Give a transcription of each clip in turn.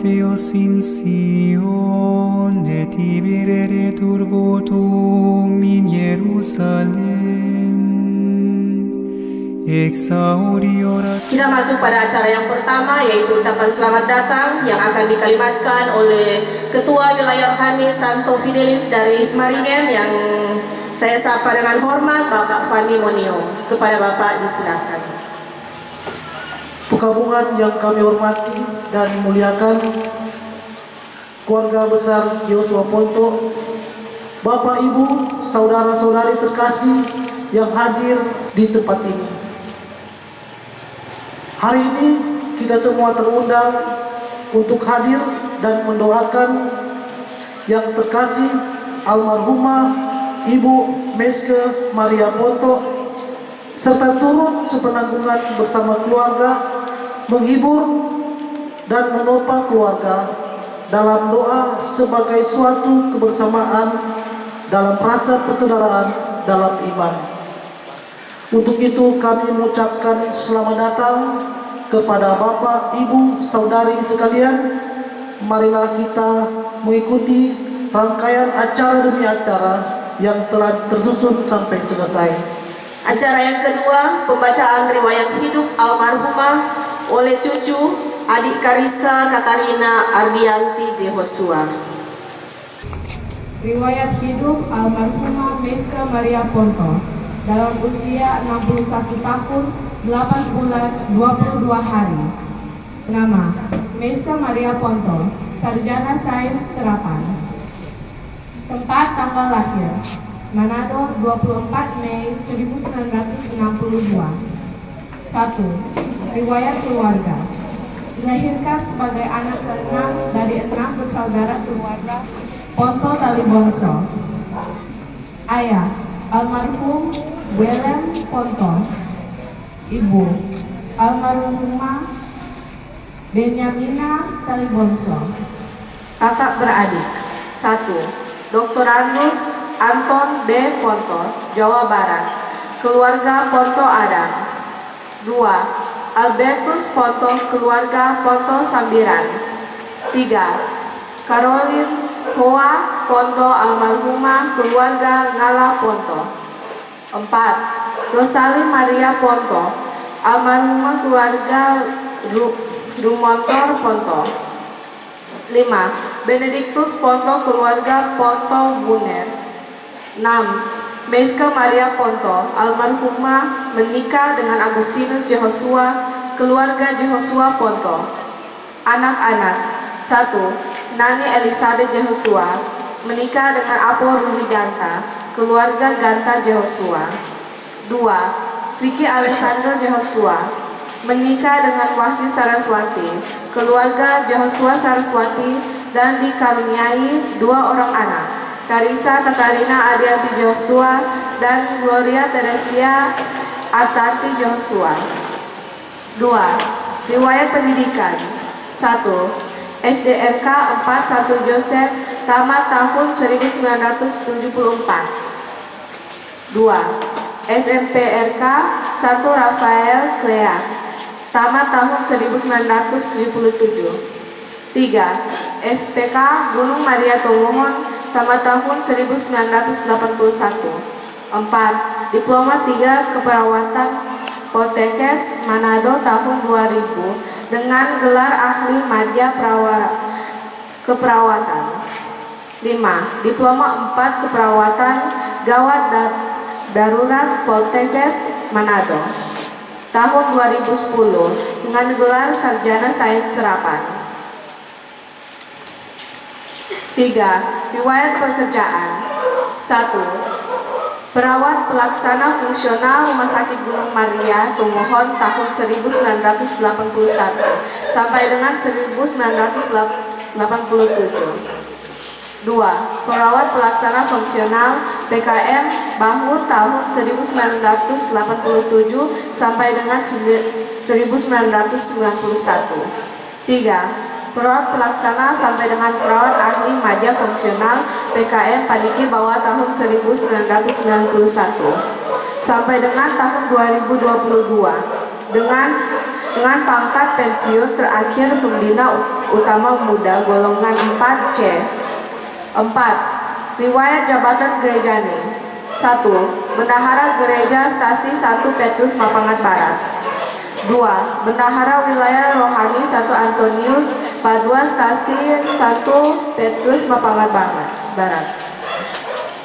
Dios in Sion et iberetur votum in Yerusalem. Exaudi orat. Kita masuk pada acara yang pertama, yaitu ucapan selamat datang yang akan dikalimatkan oleh Ketua Wilayah Rohani Santo Fidelis dari Maringen yang saya sapa dengan hormat Bapak Fandi Monio. Kepada Bapak disilakan. Penggabungan yang kami hormati dan muliakan, keluarga besar Yosua Ponto, Bapak Ibu, saudara-saudari terkasih yang hadir di tempat ini. Hari ini kita semua terundang untuk hadir dan mendoakan yang terkasih almarhumah Ibu Meske Maria Ponto, serta turut sepenanggungan bersama keluarga menghibur dan menopang keluarga dalam doa sebagai suatu kebersamaan dalam rasa persaudaraan dalam iman. Untuk itu kami mengucapkan selamat datang kepada Bapak, Ibu, Saudari sekalian. Marilah kita mengikuti rangkaian acara demi acara yang telah tersusun sampai selesai. Acara yang kedua, pembacaan riwayat hidup almarhumah oleh cucu adik Karissa Katarina Ardianti Jehosua. Riwayat hidup almarhumah Meske Maria Ponto dalam usia 61 tahun 8 bulan 22 hari. Nama Meske Maria Ponto, sarjana sains terapan. Tempat tanggal lahir Manado 24 Mei 1962. 1. Riwayat keluarga. Dilahirkan sebagai anak ke-6 dari 6 bersaudara keluarga Ponto Talibonso. Ayah almarhum Willem Ponto. Ibu almarhumah Benyamina Talibonso. Kakak beradik. 1. Dr. Anus Anton B. Ponto, Jawa Barat, keluarga Ponto Adam. 2. Albertus Ponto, keluarga Ponto Sambiran. 3. Caroline Hoa Ponto, almarhumah keluarga Ngala Ponto. 4. Rosalie Maria Ponto, almarhumah keluarga Rumontor Ponto. 5. Benedictus Ponto, keluarga Ponto Buner. 6. Meske Maria Ponto, almarhumah menikah dengan Agustinus Jehosua, keluarga Jehosua Ponto. Anak-anak. 1. Nani Elizabeth Jehosua, menikah dengan Apo Ruli Ganta, keluarga Ganta Jehosua. 2. Vicky Alexander Jehosua, menikah dengan Wahyu Saraswati, keluarga Jehosua Saraswati, dan dikaruniai 2 orang anak, Karissa Katarina Ardianti Joshua dan Gloria Teresia Artanti Joshua. 2. Riwayat pendidikan. 1. SDRK 41 Joseph, tamat tahun 1974. 2. SMPRK 1 Rafael Clea, tamat tahun 1977. 3. SPK Gunung Maria Tomohon, tamat tahun 1981. 4. Diploma 3 Keperawatan Poltekkes Manado tahun 2000 dengan gelar ahli madya keperawatan. 5. Diploma 4 Keperawatan Gawat Darurat Poltekkes Manado. tahun 2010 dengan gelar Sarjana Sains Terapan. 3. Riwayat pekerjaan. 1. Perawat pelaksana fungsional Rumah Sakit Gunung Maria pemohon tahun 1981 sampai dengan 1987. 2. Perawat pelaksana fungsional PKM Bahu tahun 1987 sampai dengan 1991. 3. Perawat pelaksana sampai dengan perawat ahli maja fungsional PKM Paniki Bawah tahun 1991 sampai dengan tahun 2022 dengan pangkat pensiun terakhir pembina utama muda golongan 4C. 4. Riwayat jabatan gerejani. 1. Bendahara Gereja Stasi 1 Petrus Mapangat Barat. 2. Bendahara Wilayah Rohani 1 Antonius Padua Stasiun 1 Petrus Mapangat Barat.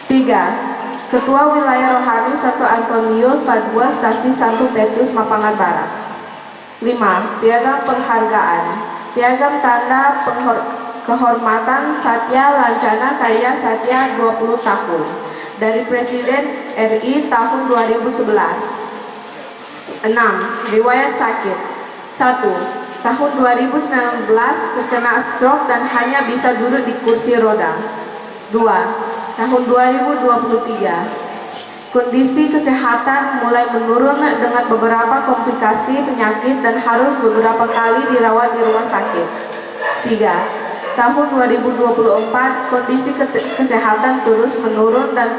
3. Ketua Wilayah Rohani 1 Antonius Padua Stasi 1 Petrus Mapangat Barat. 5. Piagam penghargaan. Piagam tanda kehormatan Satya Lancana Karya Satya 20 tahun dari Presiden RI tahun 2011. 6. Riwayat sakit. 1. Tahun 2019 terkena stroke dan hanya bisa duduk di kursi roda. 2. Tahun 2023 kondisi kesehatan mulai menurun dengan beberapa komplikasi penyakit dan harus beberapa kali dirawat di rumah sakit. 3. Tahun 2024 kondisi kesehatan terus menurun dan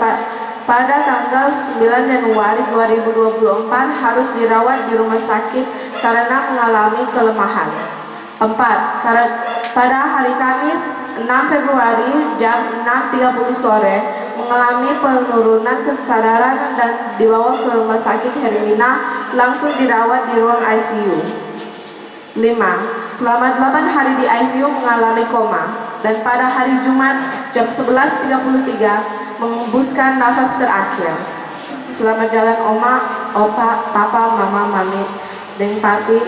pada tanggal 9 Januari 2024 harus dirawat di rumah sakit karena mengalami kelemahan. 4. Pada hari Kamis 6 Februari jam 6.30 sore mengalami penurunan kesadaran dan dibawa ke rumah sakit Hermina langsung dirawat di ruang ICU. 5. Selama 8 hari di ICU mengalami koma dan pada hari Jumat jam 11.33 mengembuskan nafas terakhir. Selamat jalan Oma, Opa, Papa, Mama, Mami, dan Papi,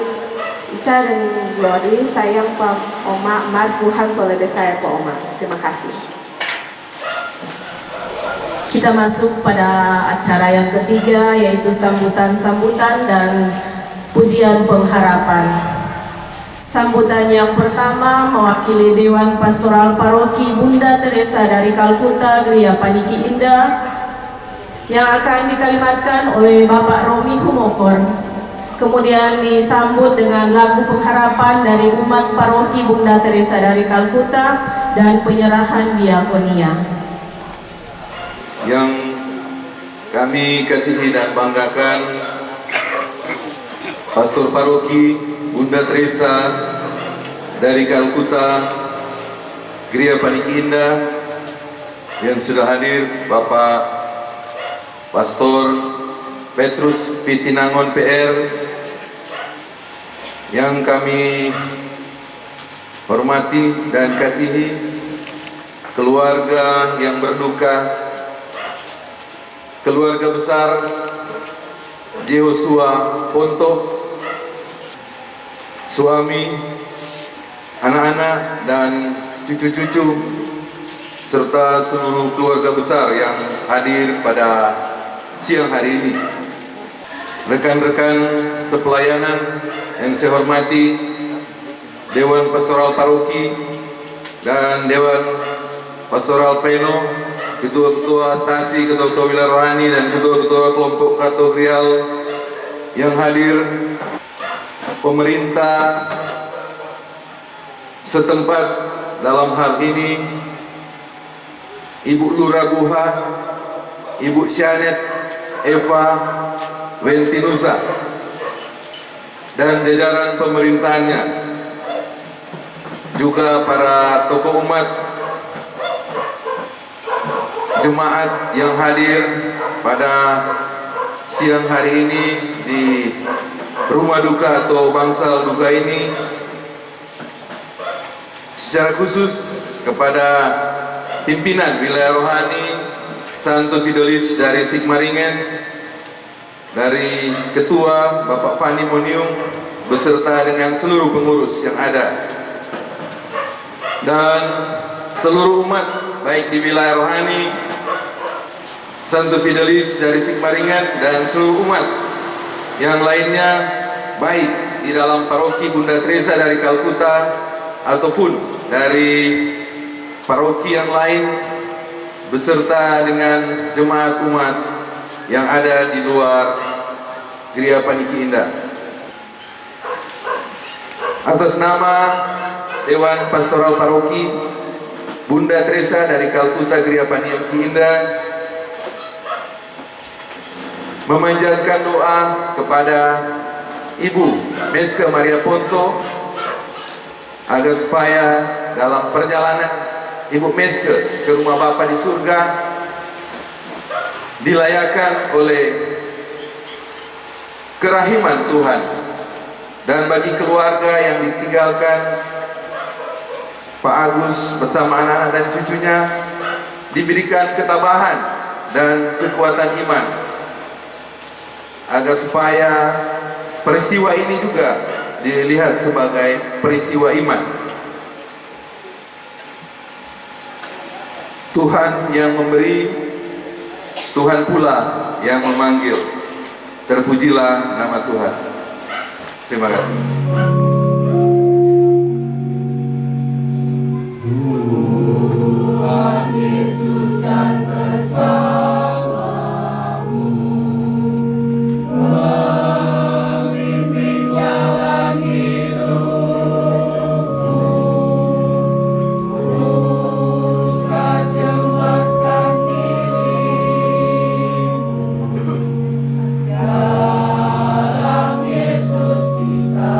Ica dan Glory. Sayang Pak Oma, Mar Tuhan solede saya Pak Oma. Terima kasih. Kita masuk pada acara yang ketiga, yaitu sambutan-sambutan dan pujian pengharapan. Sambutan yang pertama mewakili Dewan Pastoral Paroki Bunda Teresa dari Kalkuta Gereja Paniki Indah yang akan dikalimatkan oleh Bapak Romi Humokor. Kemudian disambut dengan lagu pengharapan dari umat Paroki Bunda Teresa dari Kalkuta dan penyerahan diakonia. Yang kami kasihi dan banggakan, Pastor Paroki Bunda Teresa dari Kalkuta Gereja Paniki Indah yang sudah hadir, Bapak Pastor Petrus Pitinangon PR, yang kami hormati dan kasihi, keluarga yang berduka, keluarga besar Joshua Ponto, suami, anak-anak dan cucu-cucu serta seluruh keluarga besar yang hadir pada siang hari ini. Rekan-rekan sepelayanan yang saya hormati, Dewan Pastoral Paroki dan Dewan Pastoral Pleno, ketua-ketua stasi, ketua-ketua wilayah rohani dan ketua-ketua kelompok kategorial yang hadir, pemerintah setempat, dalam hal ini Ibu Lurah Buha, Ibu Syanet Eva Wentinusa dan jajaran pemerintahannya, juga para tokoh umat, jemaat yang hadir pada siang hari ini di rumah duka atau bangsal duka ini, secara khusus kepada pimpinan wilayah rohani Santo Fidelis dari Sigmaringen dari Ketua Bapak Fani Moniung beserta dengan seluruh pengurus yang ada dan seluruh umat baik di wilayah rohani Santo Fidelis dari Sigmaringan dan seluruh umat yang lainnya baik di dalam paroki Bunda Teresa dari Kalkuta ataupun dari paroki yang lain beserta dengan jemaat umat yang ada di luar Gereja Paniki Indah. Atas nama Dewan Pastoral Paroki Bunda Teresa dari Kalkuta Gereja Paniki Indah memanjatkan doa kepada Ibu Meska Maria Ponto agar supaya dalam perjalanan Ibu Meske ke rumah Bapa di surga dilayakan oleh kerahiman Tuhan, dan bagi keluarga yang ditinggalkan Pak Agus bersama anak-anak dan cucunya diberikan ketabahan dan kekuatan iman agar supaya peristiwa ini juga dilihat sebagai peristiwa iman. Tuhan yang memberi, Tuhan pula yang memanggil. Terpujilah nama Tuhan. Terima kasih. Tuhan Yesus dan bersamamu, memimpin jalan hidupmu, berusaha cemaskan dirimu, dalam Yesus kita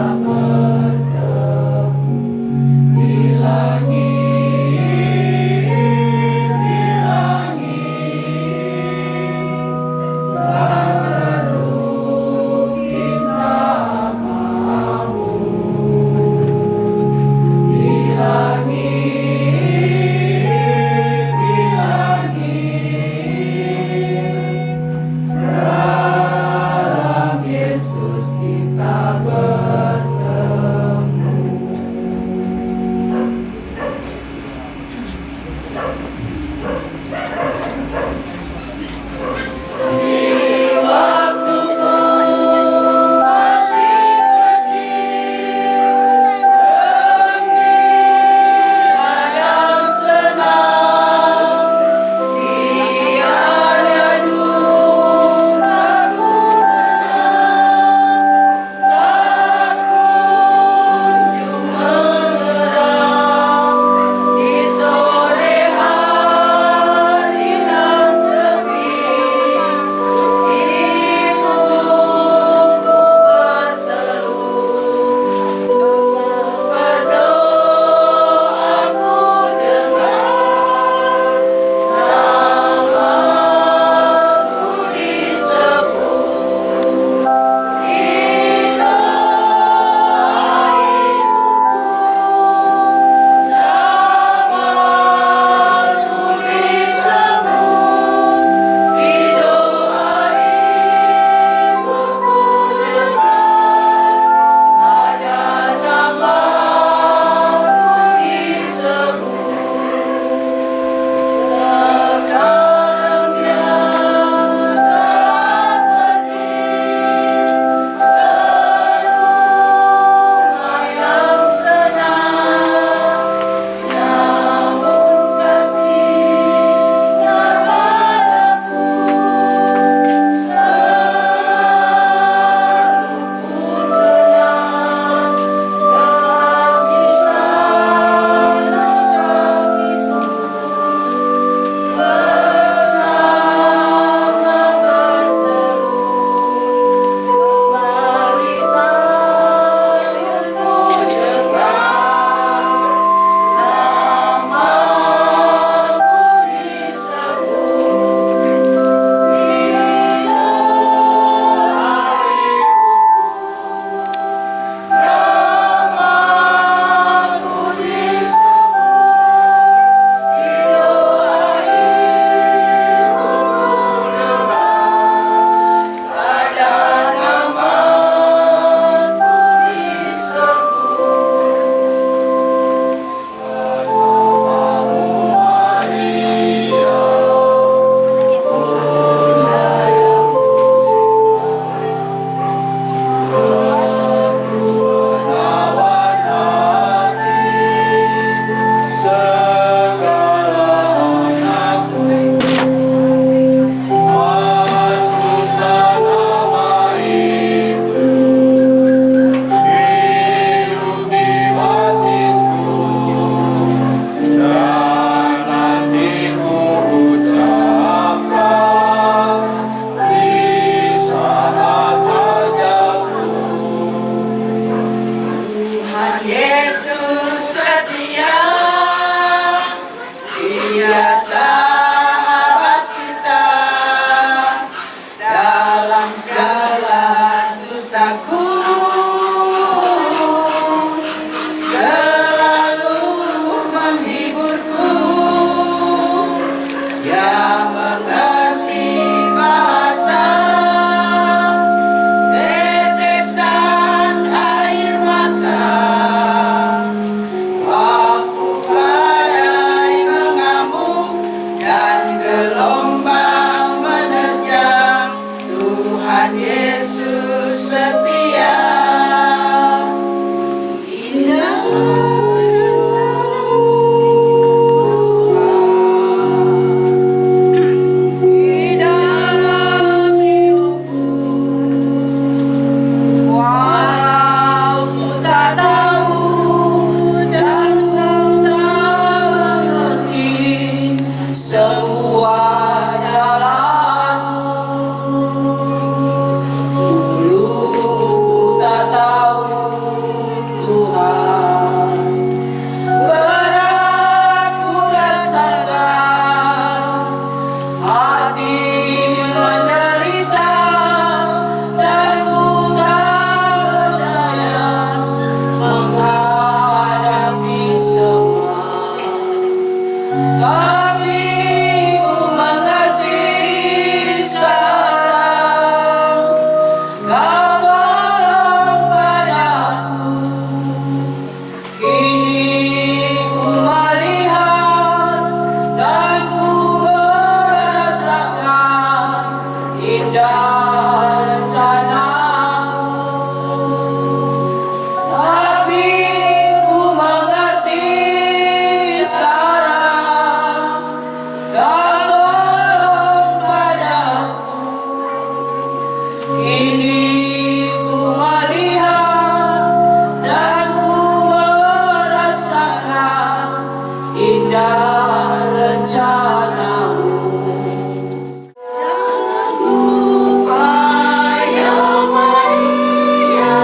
Yesus setia, Dia sahabat kita dalam segala susahku, selalu menghiburku. Yang mengerti bahasa tetesan air mata waktu badai mengamuk dan gelombang menerjang. Tuhan Yesus setia. Indah di dalam hidupku, walau ku tak tahu dan ku tak mengerti semua jalanmu. Dulu ku tak tahu Tuhan, berat ku rasakan, hati menderita dan ku tak berdaya menghadapi semua. Tapi ku mengerti sekarang, Kau tolong padaku. Kini ku melihat dan ku merasakan indah rencanamu. Tapi ku mengerti sekarang, Kau tolong padaku. Kini ku melihat dan ku merasakan indah rencanamu. Jangan lupa ya Maria,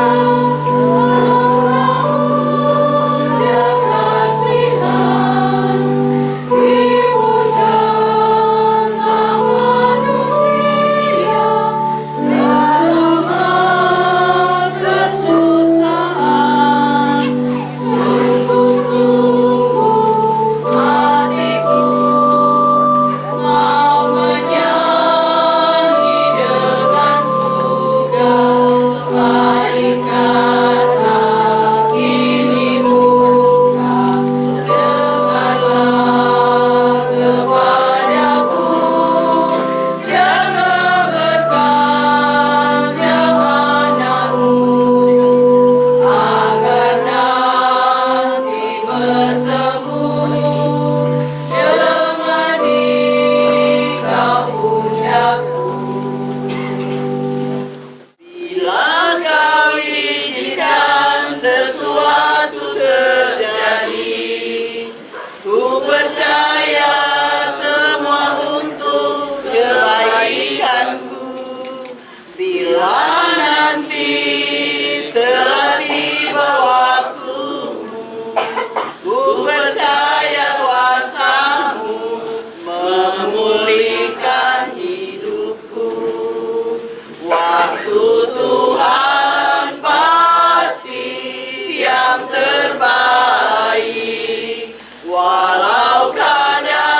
Bunda kasihan, ibundalah manusia dalam kesusahan. Sungguh-sungguh hatiku mau menyanyi dengan surga. Balikkanlah kini muka, dengarlah kepadaku, jaga berpanjang anakmu, agar nanti bertemu dengan dikau bundaku. Bila kau izinkan sesuatu terjadi, ku percaya semua untuk kebaikanku. Bila nanti telah tiba waktumu, ku percaya kuasamu memulihkan hidupku. Waktu Tuhan pasti yang terbaik, walau kadang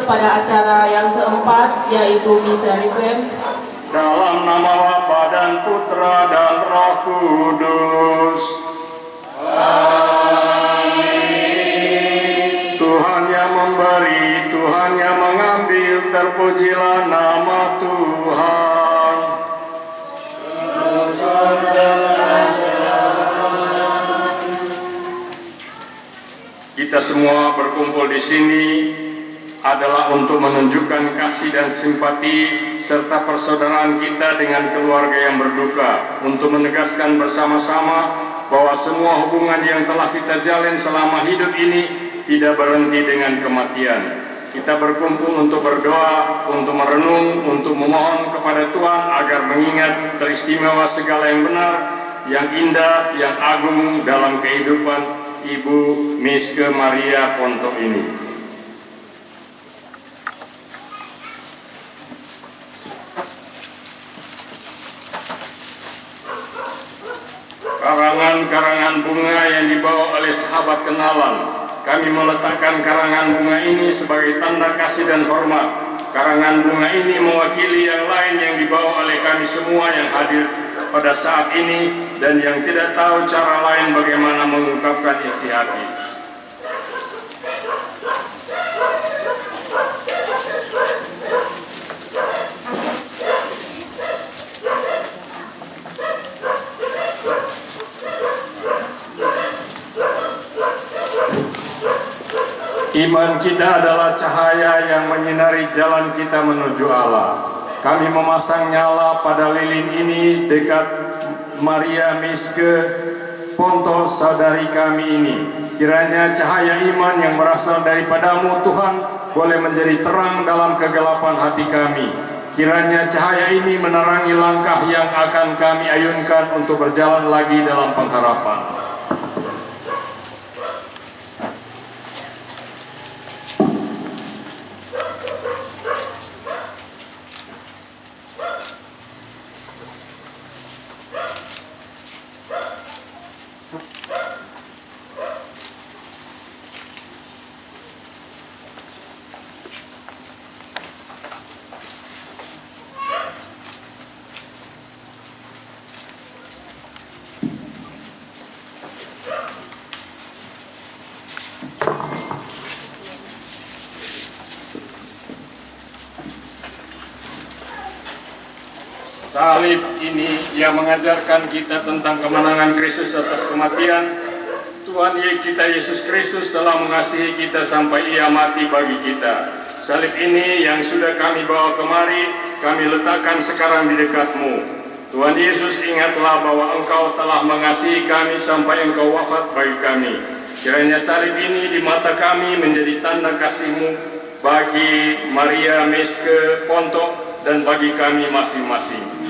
masuk pada acara yang keempat, yaitu misa requiem. Dalam nama Bapa dan Putra dan Roh Kudus. Amin. Tuhan yang memberi, Tuhan yang mengambil, terpujilah nama Tuhan. Kita semua berkumpul di sini adalah untuk menunjukkan kasih dan simpati serta persaudaraan kita dengan keluarga yang berduka, untuk menegaskan bersama-sama bahwa semua hubungan yang telah kita jalin selama hidup ini tidak berhenti dengan kematian. Kita berkumpul untuk berdoa, untuk merenung, untuk memohon kepada Tuhan agar mengingat teristimewa segala yang benar, yang indah, yang agung dalam kehidupan Ibu Miske Maria Ponto ini. Karangan-karangan bunga yang dibawa oleh sahabat kenalan. Kami meletakkan karangan bunga ini sebagai tanda kasih dan hormat. Karangan bunga ini mewakili yang lain yang dibawa oleh kami semua yang hadir pada saat ini dan yang tidak tahu cara lain bagaimana mengungkapkan isi hati. Iman kita adalah cahaya yang menyinari jalan kita menuju Allah. Kami memasang nyala pada lilin ini dekat Maria Miske Ponto, saudari kami ini. Kiranya cahaya iman yang berasal daripadamu Tuhan boleh menjadi terang dalam kegelapan hati kami. Kiranya cahaya ini menerangi langkah yang akan kami ayunkan untuk berjalan lagi dalam pengharapan. Salib ini yang mengajarkan kita tentang kemenangan Kristus atas kematian. Tuhan kita Yesus Kristus telah mengasihi kita sampai Ia mati bagi kita. Salib ini yang sudah kami bawa kemari, kami letakkan sekarang di dekatmu. Tuhan Yesus, ingatlah bahwa Engkau telah mengasihi kami sampai Engkau wafat bagi kami. Kiranya salib ini di mata kami menjadi tanda kasih-Mu bagi Maria Miske Ponto dan bagi kami masing-masing.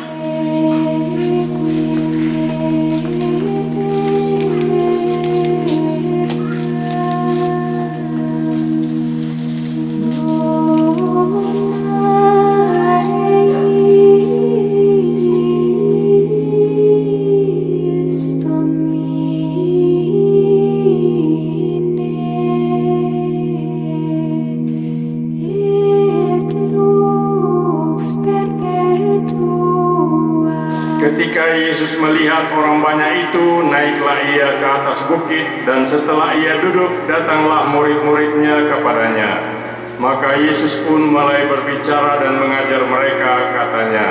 Ketika Yesus melihat orang banyak itu, naiklah Ia ke atas bukit, dan setelah Ia duduk, datanglah murid-muridnya kepadanya. Maka Yesus pun mulai berbicara dan mengajar mereka, katanya,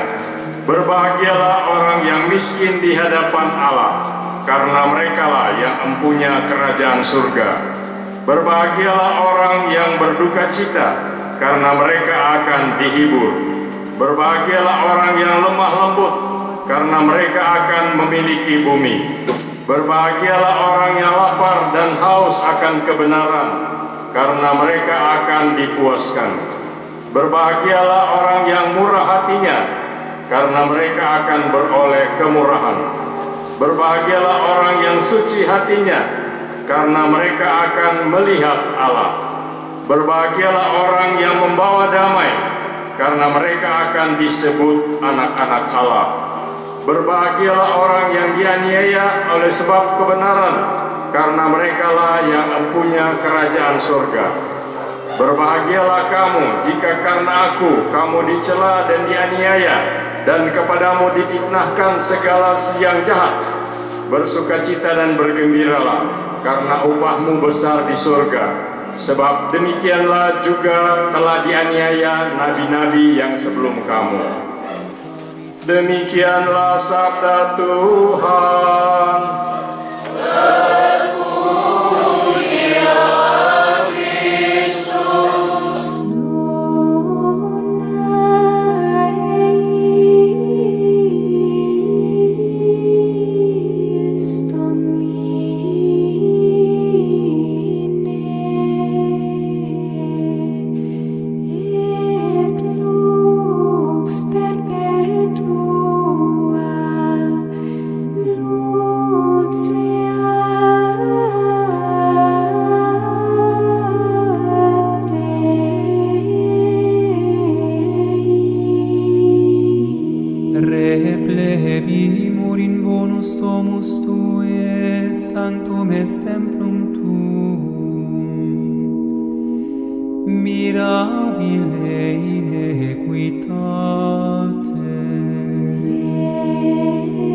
"Berbahagialah orang yang miskin di hadapan Allah, karena merekalah yang empunya kerajaan surga. Berbahagialah orang yang berduka cita, karena mereka akan dihibur. Berbahagialah orang yang lemah lembut, karena mereka akan memiliki bumi. Berbahagialah orang yang lapar dan haus akan kebenaran, karena mereka akan dipuaskan. Berbahagialah orang yang murah hatinya, karena mereka akan beroleh kemurahan. Berbahagialah orang yang suci hatinya, karena mereka akan melihat Allah. Berbahagialah orang yang membawa damai, karena mereka akan disebut anak-anak Allah. Berbahagialah orang yang dianiaya oleh sebab kebenaran, karena merekalah yang empunya kerajaan surga. Berbahagialah kamu jika karena aku kamu dicela dan dianiaya, dan kepadamu difitnahkan segala yang jahat. Bersukacita dan bergembiralah, karena upahmu besar di surga. Sebab demikianlah juga telah dianiaya nabi-nabi yang sebelum kamu. Demikianlah sabda Tuhan. Replevimur in bonus domus Tue, sanctum est templum Tuum, mirabile in equitate.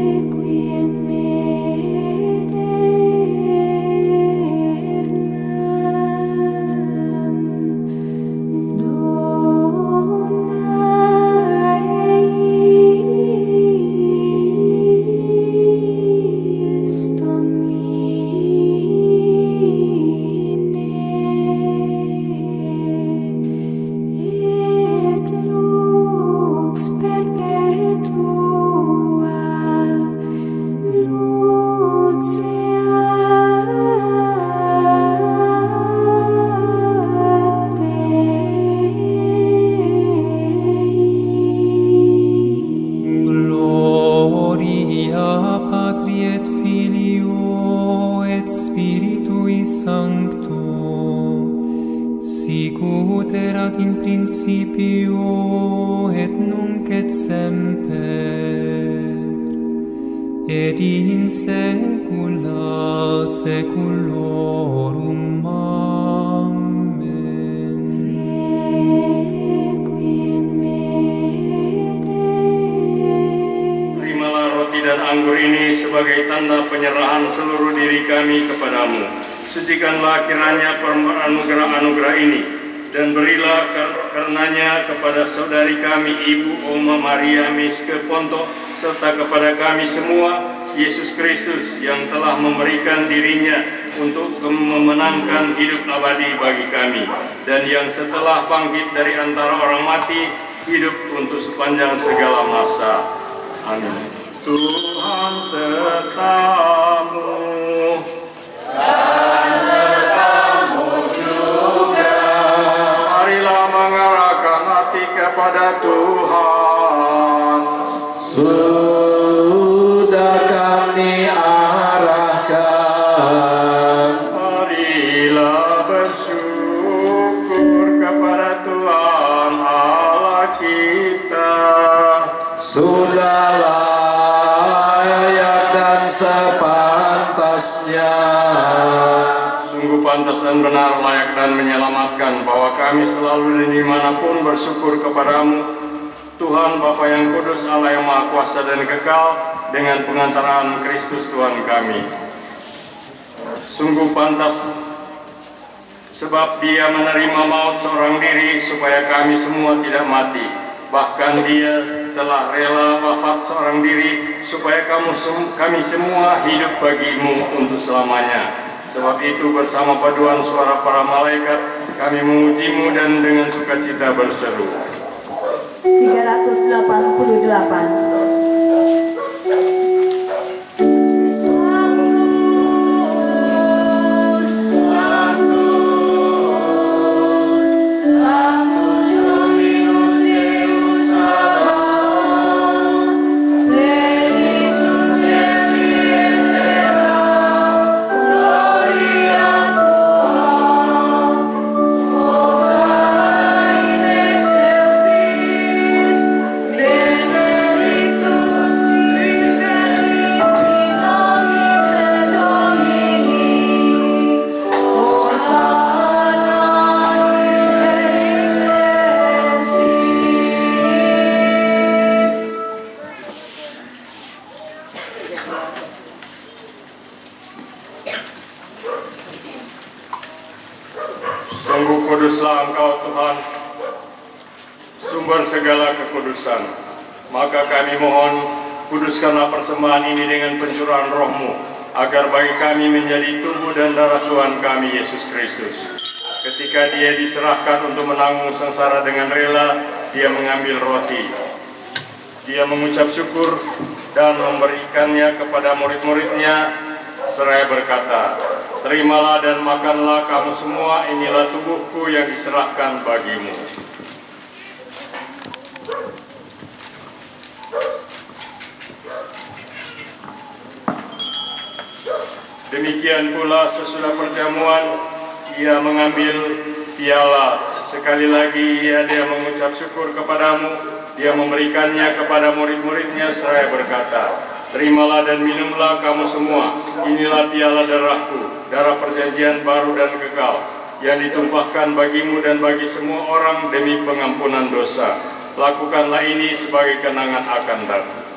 Requiem aeternam, dona eis Domine, et lux perpetua, Gloria Patri et Filio et Spiritui Sancto, sic ut erat in principio et nunc et semper, et in saecula saeculorum. Amen. Requiem Terimalah roti dan anggur ini sebagai tanda penyerahan seluruh diri kami kepadamu. Sucikanlah kiranya anugerah-anugerah ini, dan berilah karenanya kepada saudari kami Ibu Oma Maria Miske Ponto, serta kepada kami semua, Yesus Kristus yang telah memberikan dirinya untuk memenangkan hidup abadi bagi kami, dan yang setelah bangkit dari antara orang mati, hidup untuk sepanjang segala masa. Amin. Tuhan sertamu. Marilah mengarahkan hati kepada Tuhan. Sudah kami arahkan. Marilah bersyukur kepada Tuhan Allah kita. Sudah layak dan sepantasnya. Sungguh pantas dan benar, layak dan menyelamatkan bahwa kami selalu dan dimanapun bersyukur kepadamu, Tuhan Bapa yang kudus, Allah yang maha kuasa dan kekal, dengan pengantaran Kristus Tuhan kami. Sungguh pantas, sebab Dia menerima maut seorang diri supaya kami semua tidak mati. Bahkan Dia telah rela wafat seorang diri supaya kami semua hidup bagimu untuk selamanya. Sebab itu bersama paduan suara para malaikat kami memujimu dan dengan sukacita berseru. 388. Benedictus Sungguh kuduslah Engkau Tuhan, sumber segala kekudusan. Maka kami mohon, kuduskanlah persembahan ini dengan pencurahan Roh-Mu, agar bagi kami menjadi tubuh dan darah Tuhan kami Yesus Kristus. Ketika Dia diserahkan untuk menanggung sengsara dengan rela, Dia mengambil roti. Dia mengucap syukur dan memberikannya kepada murid-muridnya, seraya berkata, "Terimalah dan makanlah kamu semua, inilah tubuhku yang diserahkan bagimu." Demikian pula sesudah perjamuan, Ia mengambil piala. Sekali lagi Dia mengucap syukur kepadamu. Dia memberikannya kepada murid-muridnya seraya berkata, "Terimalah dan minumlah kamu semua, inilah piala darahku, darah perjanjian baru dan kekal, yang ditumpahkan bagimu dan bagi semua orang demi pengampunan dosa. Lakukanlah ini sebagai kenangan akan aku."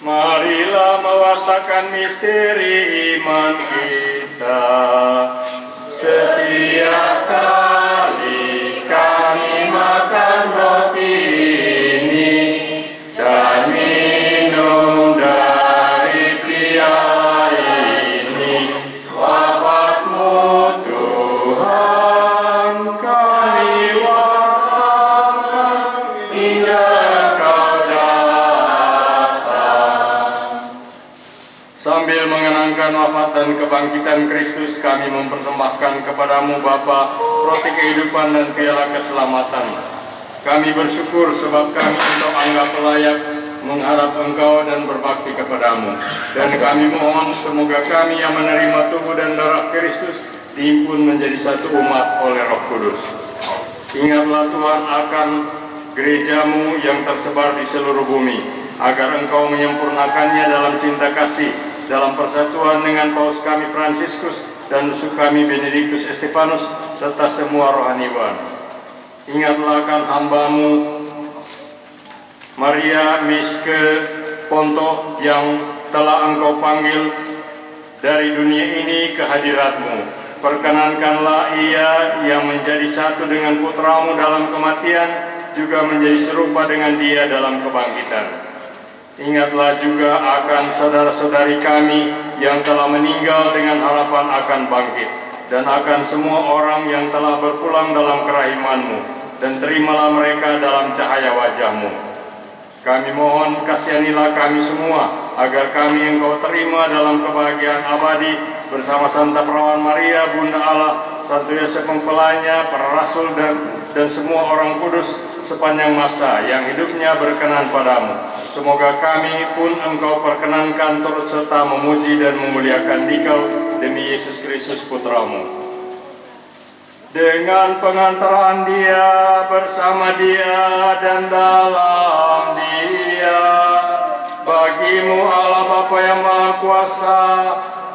Marilah mewartakan misteri iman kita. Setiap kali kami makan roti ini dan minum dari piala ini, wafat-Mu Tuhan kami wartakan hingga Sambil mengenangkan wafat dan kebangkitan Kristus, kami mempersembahkan kepadamu Bapa roti kehidupan dan piala keselamatan. Kami bersyukur sebab kami Engkau anggap layak mengharap Engkau dan berbakti kepadamu. Dan kami mohon semoga kami yang menerima tubuh dan darah Kristus dihimpun menjadi satu umat oleh Roh Kudus. Ingatlah Tuhan akan gerejamu yang tersebar di seluruh bumi, agar Engkau menyempurnakannya dalam cinta kasih, dalam persatuan dengan Paus kami Fransiskus dan usuk kami Benediktus Estefanus serta semua rohaniwan. Ingatlah akan hamba-Mu Maria Miske Ponto yang telah Engkau panggil dari dunia ini ke hadirat-Mu. Perkenankanlah ia yang menjadi satu dengan putra-Mu dalam kematian juga menjadi serupa dengan Dia dalam kebangkitan. Ingatlah juga akan saudara-saudari kami yang telah meninggal dengan harapan akan bangkit, dan akan semua orang yang telah berpulang dalam kerahiman-Mu, dan terimalah mereka dalam cahaya wajah-Mu. Kami mohon kasihanilah kami semua, agar kami Engkau terima dalam kebahagiaan abadi bersama Santa Perawan Maria, Bunda Allah, Santo Yosef Mempelainya, para rasul dan semua orang kudus sepanjang masa yang hidupnya berkenan padamu. Semoga kami pun Engkau perkenankan turut serta memuji dan memuliakan Dikau demi Yesus Kristus Putra-Mu. Dengan pengantaran Dia, bersama Dia, dan dalam Dia, bagi-Mu Allah Bapa yang Maha Kuasa,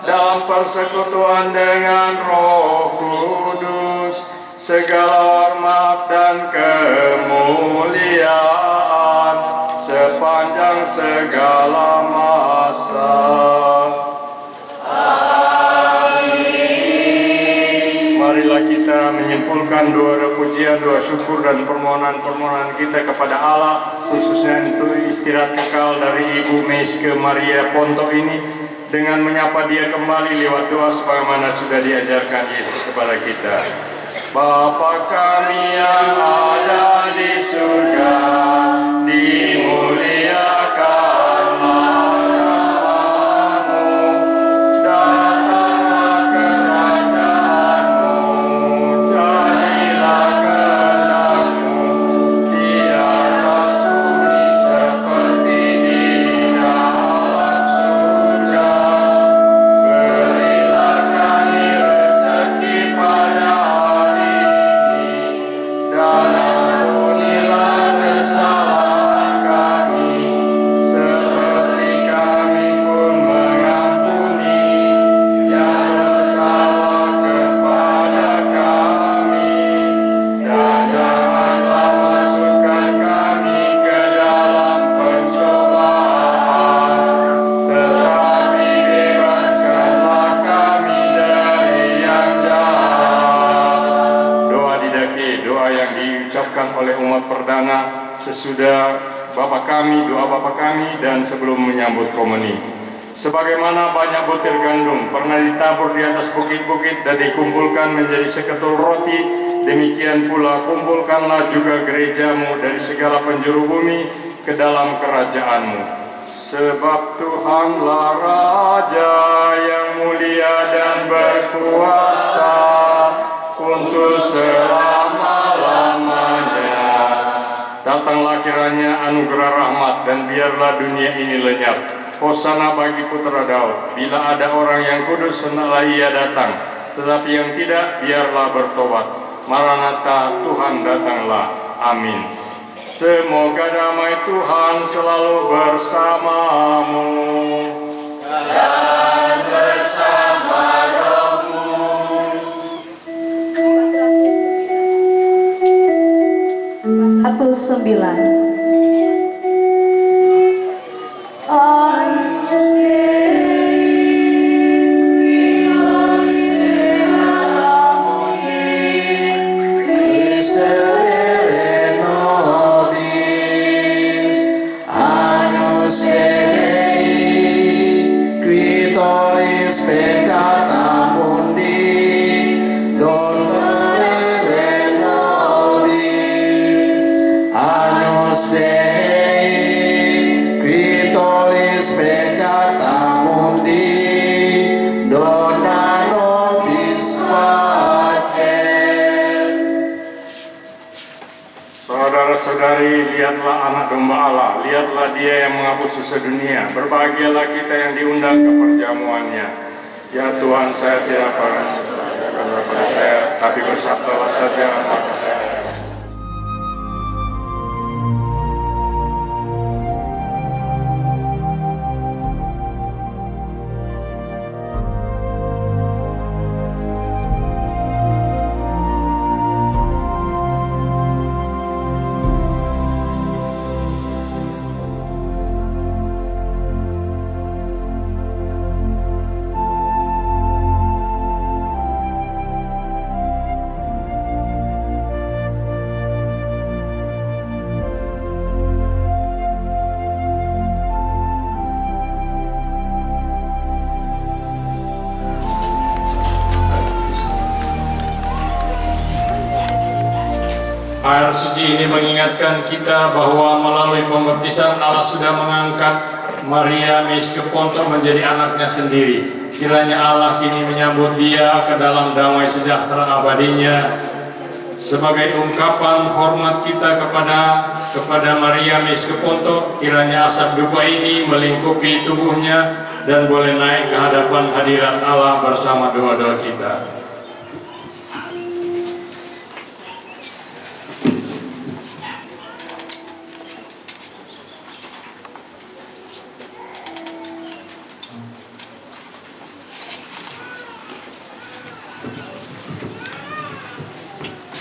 dalam persekutuan dengan Roh Kudus, segala hormat dan kemuliaan sepanjang segala masa. Amin. Marilah kita menyimpulkan doa pujian, doa syukur dan permohonan-permohonan kita kepada Allah, khususnya untuk istirahat kekal dari Ibu Miske Maria Ponto ini, dengan menyapa dia kembali lewat doa sebagaimana sudah diajarkan Yesus kepada kita. Bapa kami yang ada di surga, dimuliakanlah namamu, datanglah kerajaanmu, jadilah kehendak-Mu di atas bumi seperti di dalam surga. Berilah kami rezeki pada hari ini, dan ampunilah kesalahan doa yang diucapkan oleh umat perdana sesudah Bapa kami, doa Bapa kami, dan sebelum menyambut komuni. Sebagaimana banyak butir gandum pernah ditabur di atas bukit-bukit dan dikumpulkan menjadi seketul roti, demikian pula kumpulkanlah juga gerejamu dari segala penjuru bumi ke dalam kerajaanmu. Sebab Tuhanlah Raja yang mulia dan berkuasa untuk selama-lamanya. Datanglah kiranya anugerah rahmat dan biarlah dunia ini lenyap. Hosana bagi putra Daud. Bila ada orang yang kudus, hendaklah ia datang. Tetapi yang tidak, biarlah bertobat. Maranatha, Tuhan datanglah. Amin. Semoga damai Tuhan selalu bersamamu dan bersama rohmu. Atau 9. Saudara-saudari, lihatlah anak domba Allah, lihatlah dia yang menghapus dosa dunia. Berbahagialah kita yang diundang ke perjamuannya. Ya Tuhan, saya tidak pernah saya, tapi bersabdalah saja maka saya. Air suci ini mengingatkan kita bahwa melalui pembaptisan Allah sudah mengangkat Maria Miskeponto menjadi anaknya sendiri. Kiranya Allah kini menyambut dia ke dalam damai sejahtera abadinya. Sebagai ungkapan hormat kita kepada Maria Miskeponto, kiranya asap dupa ini melingkupi tubuhnya dan boleh naik ke hadapan hadirat Allah bersama doa-doa kita.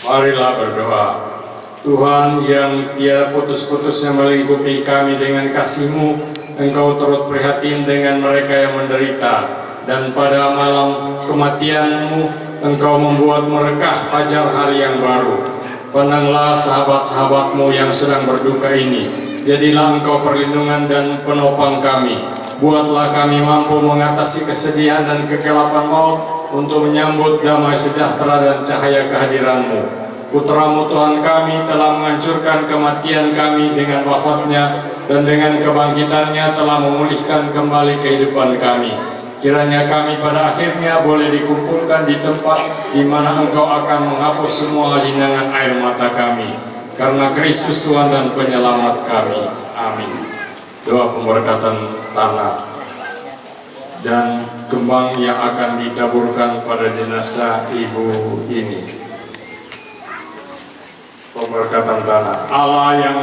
Marilah berdoa. Tuhan yang tiada putus-putusnya melingkupi kami dengan kasih-Mu, Engkau turut prihatin dengan mereka yang menderita, dan pada malam kematian-Mu Engkau membuat mereka fajar hari yang baru. Pandanglah sahabat-sahabat-Mu yang sedang berduka ini. Jadilah Engkau perlindungan dan penopang kami. Buatlah kami mampu mengatasi kesedihan dan kegelapan maut untuk menyambut damai sejahtera dan cahaya kehadiran-Mu. Putra-Mu Tuhan kami telah menghancurkan kematian kami dengan wafatnya, dan dengan kebangkitannya telah memulihkan kembali kehidupan kami. Kiranya kami pada akhirnya boleh dikumpulkan di tempat di mana Engkau akan menghapus semua linangan air mata kami, karena Kristus Tuhan dan Penyelamat kami. Amin. Doa pemberkatan tanah dan kembang yang akan ditaburkan pada jenazah ibu ini. Pemberkatan tanah. Allah yang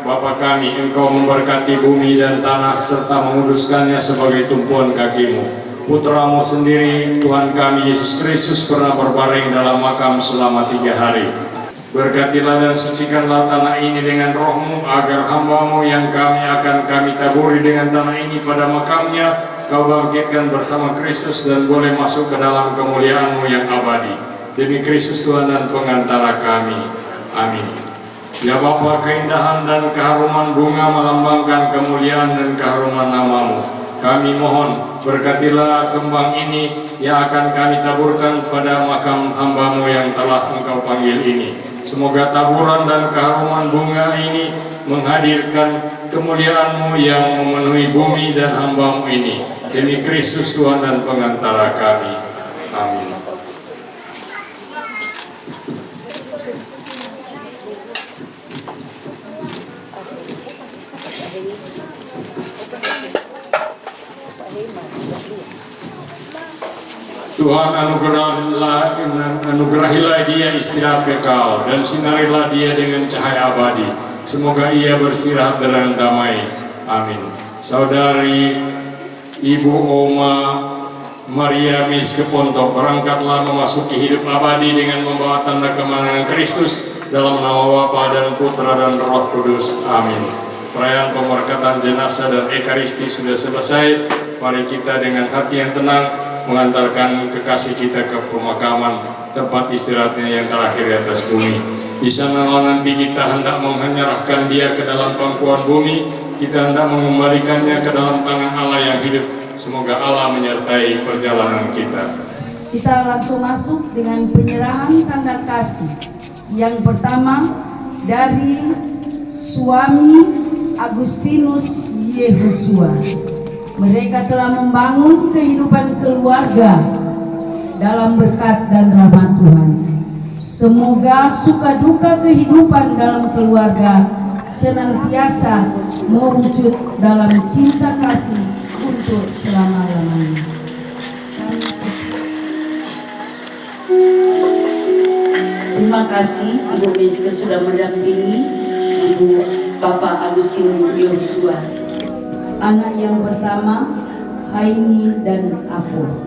Bapa kami, Engkau memberkati bumi dan tanah serta menguduskannya sebagai tumpuan kaki-Mu. Putra-Mu sendiri, Tuhan kami Yesus Kristus, pernah berbaring dalam makam selama 3 hari. Berkatilah dan sucikanlah tanah ini dengan Roh-Mu, agar hamba-Mu yang kami taburi dengan tanah ini pada makamnya, Kau bangkitkan bersama Kristus dan boleh masuk ke dalam kemuliaan-Mu yang abadi. Demi Kristus Tuhan dan pengantara kami. Amin. Ya Bapa, keindahan dan keharuman bunga melambangkan kemuliaan dan keharuman nama-Mu. Kami mohon berkatilah kembang ini yang akan kami taburkan pada makam hamba-Mu yang telah Engkau panggil ini. Semoga taburan dan keharuman bunga ini menghadirkan kemuliaan-Mu yang memenuhi bumi dan hamba-Mu ini. Demi Kristus Tuhan dan pengantara kami. Amin. Tuhan anugerahilah dia istirahat kekal dan sinarilah dia dengan cahaya abadi. Semoga ia beristirahat dengan damai. Amin. Saudari Ibu Oma Maria Miskepontok, berangkatlah memasuki hidup abadi dengan membawa tanda kemenangan Kristus dalam nama Bapa dan Putra dan Roh Kudus. Amin. Perayaan pemerkatan jenazah dan ekaristi sudah selesai. Mari kita dengan hati yang tenang mengantarkan kekasih kita ke pemakaman, tempat istirahatnya yang terakhir di atas bumi. Di sana nanti kita hendak menyerahkan dia ke dalam pangkuan bumi. Kita hendak mengembalikannya ke dalam tangan Allah yang hidup. Semoga Allah menyertai perjalanan kita. Kita langsung masuk dengan penyerahan tanda kasih. Yang pertama dari suami Agustinus Yehosua. Mereka telah membangun kehidupan keluarga dalam berkat dan rahmat Tuhan. Semoga suka duka kehidupan dalam keluarga senantiasa mewujud dalam cinta kasih untuk selama-lamanya. Terima kasih Ibu Meska sudah mendampingi Ibu Bapak Agustinus Yehosua. Anak yang pertama, Haini dan Apo.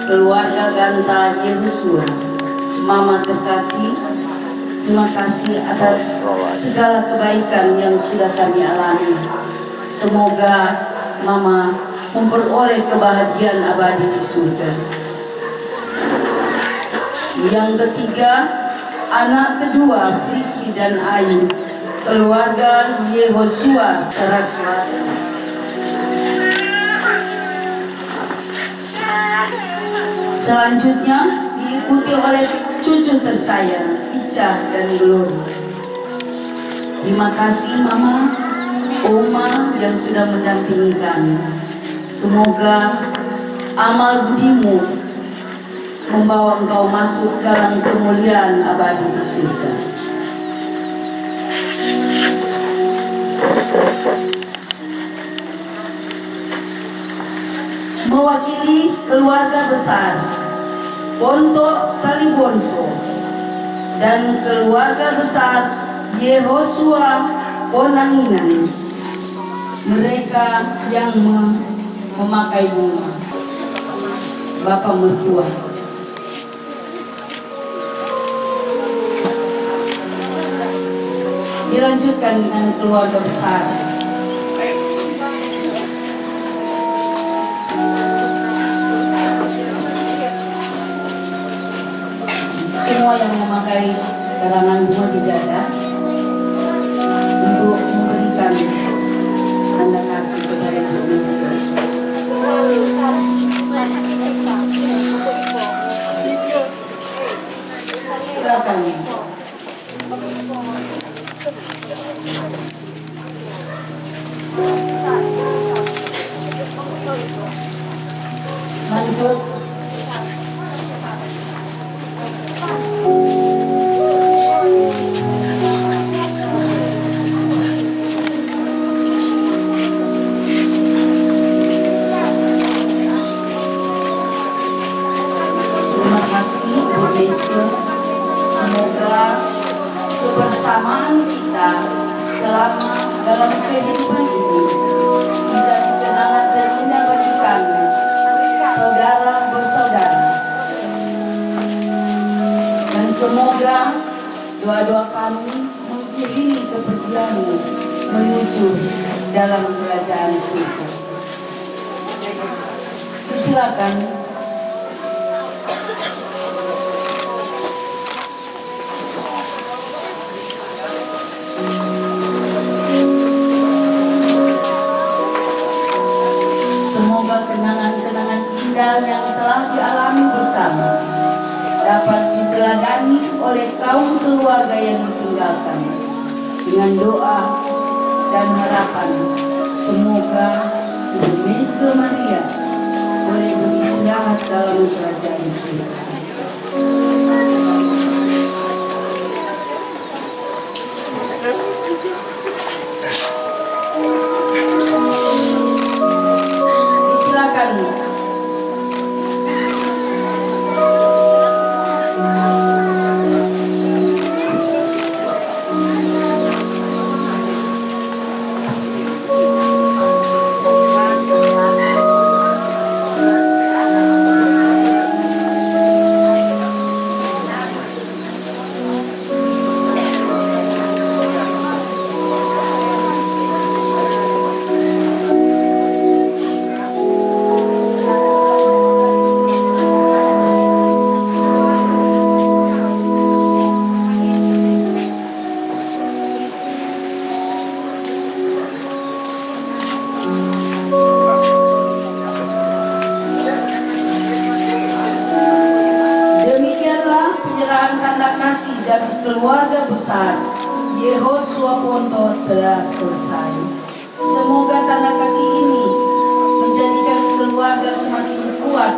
Keluarga Ganta Yehosua, Mama terkasih, terima kasih atas segala kebaikan yang sudah kami alami. Semoga Mama memperoleh kebahagiaan abadi di surga. Yang ketiga, anak kedua, Friki dan Ayu. Keluarga Yehosua Saraswati. Selanjutnya diikuti oleh cucu tersayang Ica dan Glory. Terima kasih Mama, Oma yang sudah mendampingi kami. Semoga amal budimu membawa engkau masuk dalam kemuliaan abadi di surga. Mewakili keluarga besar Bonto Talibonso dan keluarga besar Yehosua Bonanginan, mereka yang memakai bunga, Bapak mertua. Dilanjutkan dengan keluarga besar semua yang memakai karangan bunga di dada untuk memberikan tanda kasih kepada Ibu Meska. Silakan. Lanjut. Terima kasih Ibu Meska. Semoga kebersamaan kita selama dalam kehidupan ini menjadi kenangan terindah bagi kami, saudara bersaudara. Dan semoga doa-doa kami mengiringi kepergianmu menuju dalam kerajaan surga. Silakan. oleh kaum keluarga yang ditinggalkan. Dengan doa dan harapan, semoga Ibu Meske Maria boleh beristirahat dalam kerajaan surga. Silakan. Dari keluarga besar Yehosua Ponto telah selesai. Semoga tanda kasih ini menjadikan keluarga semakin kuat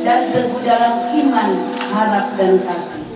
dan teguh dalam iman, harap dan kasih.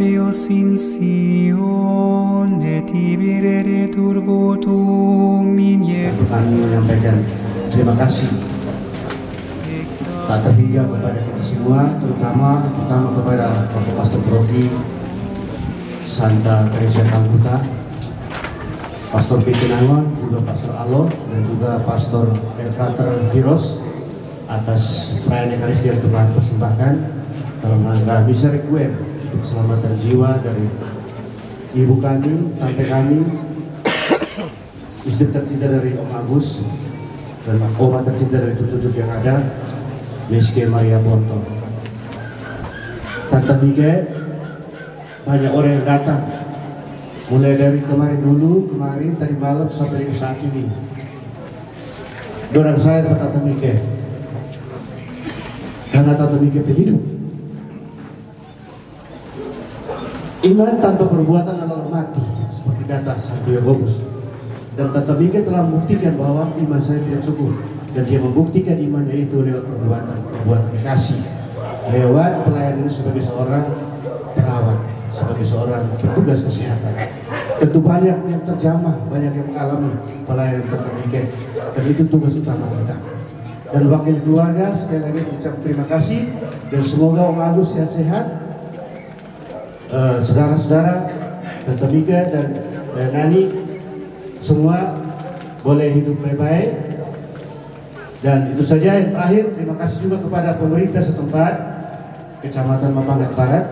Deus in Sion et iberetur votum in Kami menyampaikan terima kasih tak terhingga kepada kita semua, terutama kepada Bapak Pastor Brody Santa Teresa Calcutta, Pastor Pitinangon, juga Pastor Alo, dan juga Pastor Frater Hiros atas perayaan Ekaristi yang Tuhan persembahkan dalam rangka misa requiem untuk keselamatan jiwa dari ibu kami, tante kami, istri tercinta dari Om Agus, dan oma tercinta dari cucu-cucu yang ada, Miske Maria Ponto. Tante Mige, banyak orang yang datang, mulai dari kemarin tadi malam sampai saat ini. Dorang saya ke Tante Mige, karena Tante Mige hidup. Iman tanpa perbuatan adalah mati, seperti kata Santo Yakobus. Dan Tante Mige telah membuktikan bahwa iman saya tidak cukup, dan dia membuktikan imannya itu lewat perbuatan kasih, lewat pelayanan sebagai seorang perawat, sebagai seorang petugas kesehatan. Tentu banyak yang terjamah, banyak yang mengalami pelayanan Tante Mige, dan itu tugas utama kita. Dan wakil keluarga sekali lagi mengucap terima kasih, dan semoga Om Agus sehat-sehat, saudara-saudara, Tante Mige dan Nani semua boleh hidup baik-baik. Dan itu saja. Yang terakhir, terima kasih juga kepada pemerintah setempat Kecamatan Mapangat Barat,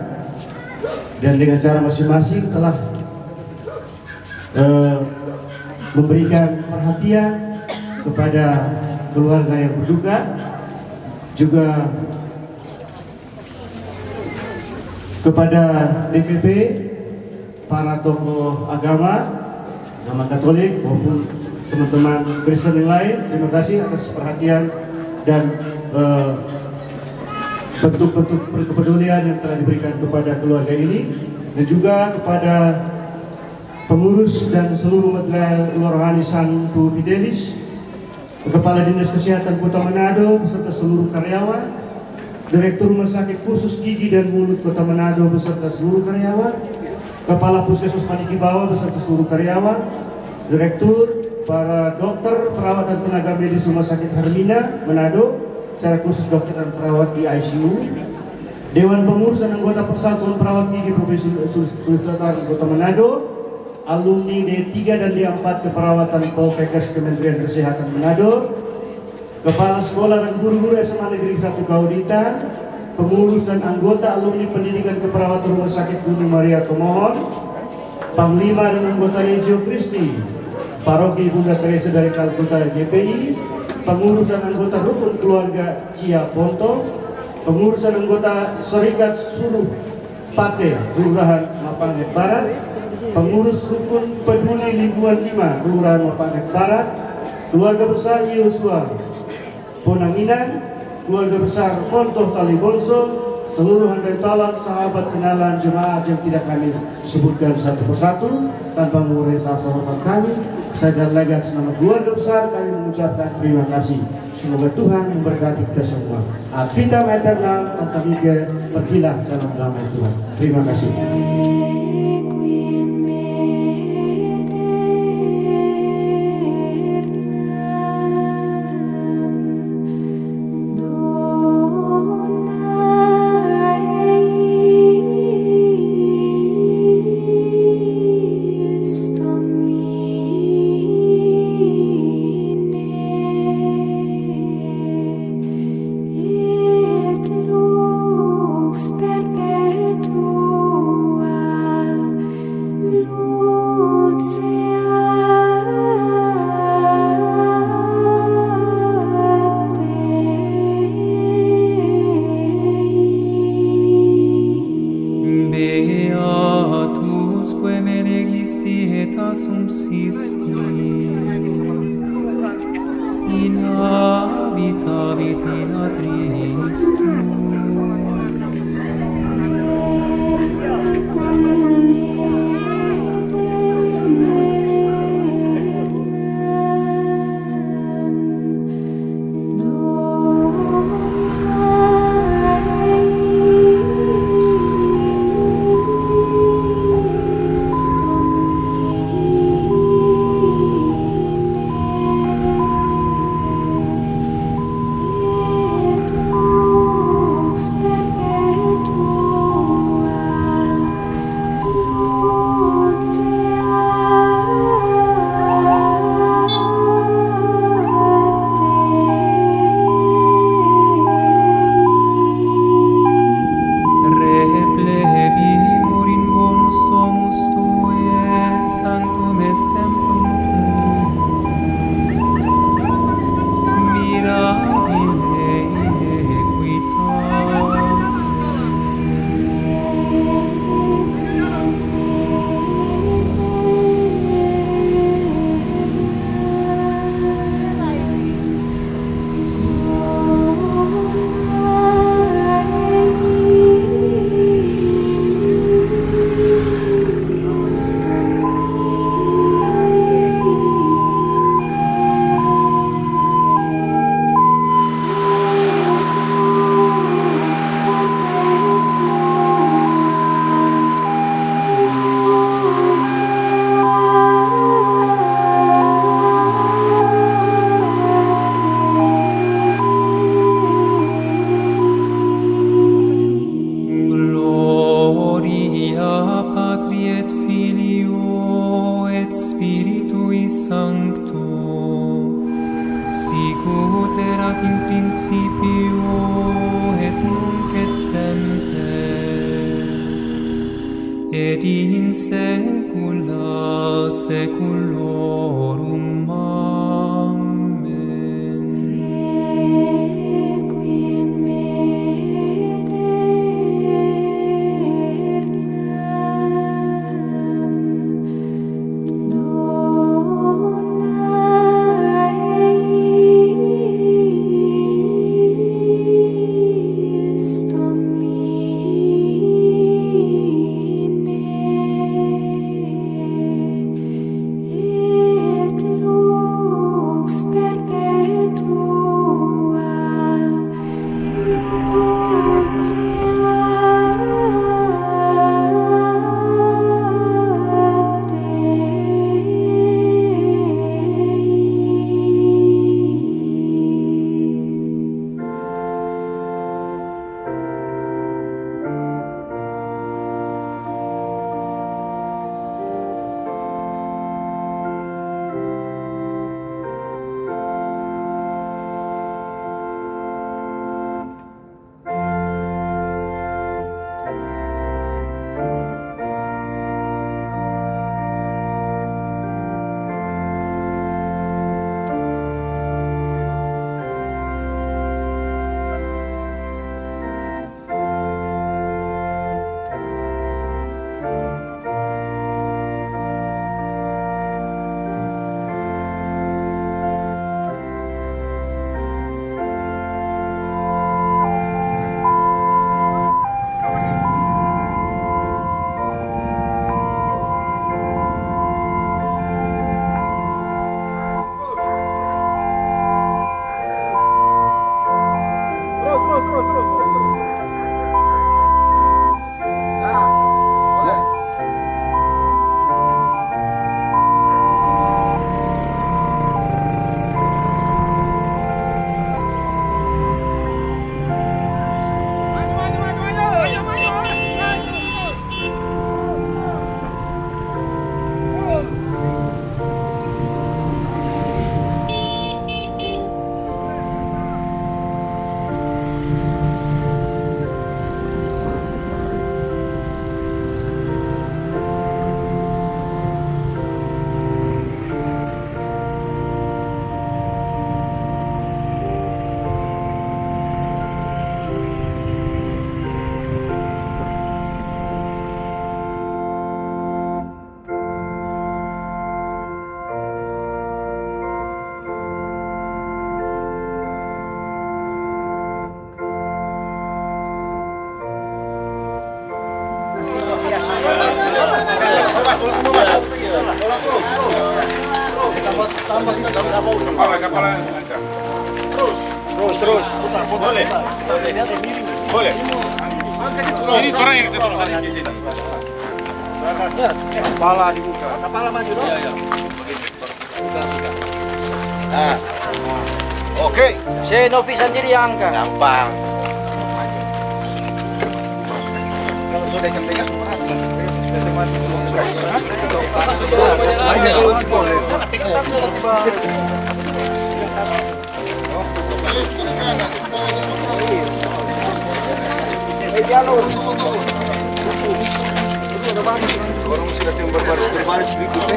dan dengan cara masing-masing telah memberikan perhatian kepada keluarga yang berduka, juga kepada DPP, para tokoh agama, nama Katolik maupun teman-teman Kristen yang lain. Terima kasih atas perhatian dan bentuk-bentuk kepedulian yang telah diberikan kepada keluarga ini, dan juga kepada pengurus dan seluruh Majelis Rohani Santo Fidelis, Kepala Dinas Kesehatan Kota Manado beserta seluruh karyawan, Direktur Rumah Sakit Khusus Gigi dan Mulut Kota Manado beserta seluruh karyawan, Kepala Puskesmas Paniki Bawah beserta seluruh karyawan, Direktur, para dokter, perawat dan tenaga medis Rumah Sakit Hermina Manado, secara khusus dokter dan perawat di ICU, Dewan Pengurus dan anggota Persatuan Perawat Gigi Provinsi Sulawesi Selatan Kota Manado, alumni D3 dan D4 Keperawatan Poltekkes Kementerian Kesehatan Manado, Kepala Sekolah dan Guru-Guru SMA Negeri 1 Kauditan, pengurus dan anggota alumni Pendidikan Keperawatan Rumah Sakit Gunung Maria Tomohon, Panglima dan anggota Regio Kristi, Paroki Bunda Teresa dari Kalkuta GPI, pengurus dan anggota Rukun Keluarga Cia Ponto, pengurus dan anggota Serikat Suruh Pate Kelurahan Mapangat Barat, pengurus Rukun Peduli Lingkungan 5 Kelurahan Mapangat Barat, keluarga besar Yosua Ponanginan, keluarga besar Pontoh Tali Bonso, seluruh handai talan, sahabat, kenalan, jemaat yang tidak kami sebutkan satu persatu tanpa mengurangi rasa hormat kami. Saya dan legat senama keluarga besar kami mengucapkan terima kasih. Semoga Tuhan memberkati kita semua. Ad vitam aeternam, Tante Mige, pergilah dalam damai Tuhan. Terima kasih. Spend sicut erat in principio et nunc et semper et in saecula saeculorum. Amen. Requiem aeternam dona eis Domine et lux perpetua Terus. Boleh. Boleh. Ini orang yang saya tadi di sini. Kepala dibuka. Kepala maju dong. Iya. Nah. Oke. Si Novi sendiri yang angkat. Gampang. Kalau sudah ikan pegang berat. Orang mesti latihan berbaris berikutnya.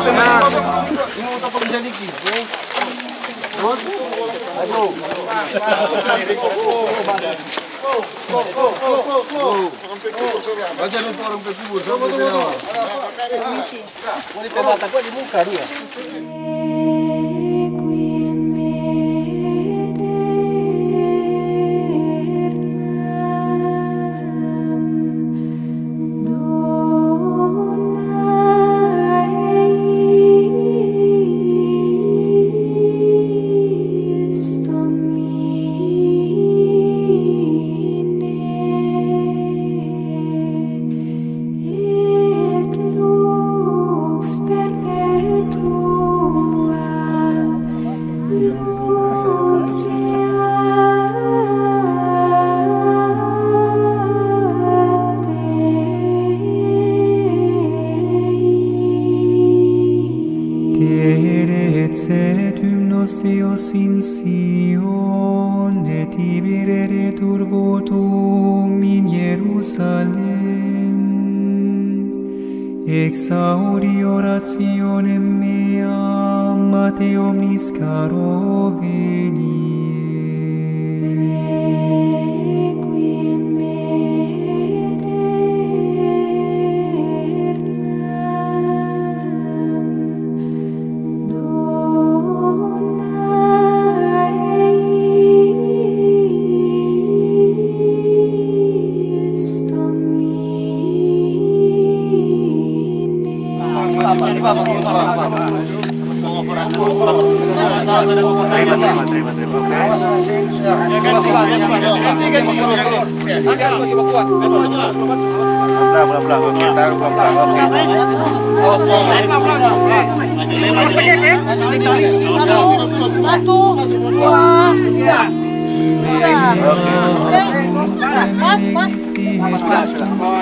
Nah, ini mau tak jadi gitu. Aduh. Baca dulu orang berkubur. Boleh pematang kok di muka dia. Tere et hymnos Deus in Sion, et iberetur votum in Jerusalem. Exaudi orationem meam, mate omnis caro venie.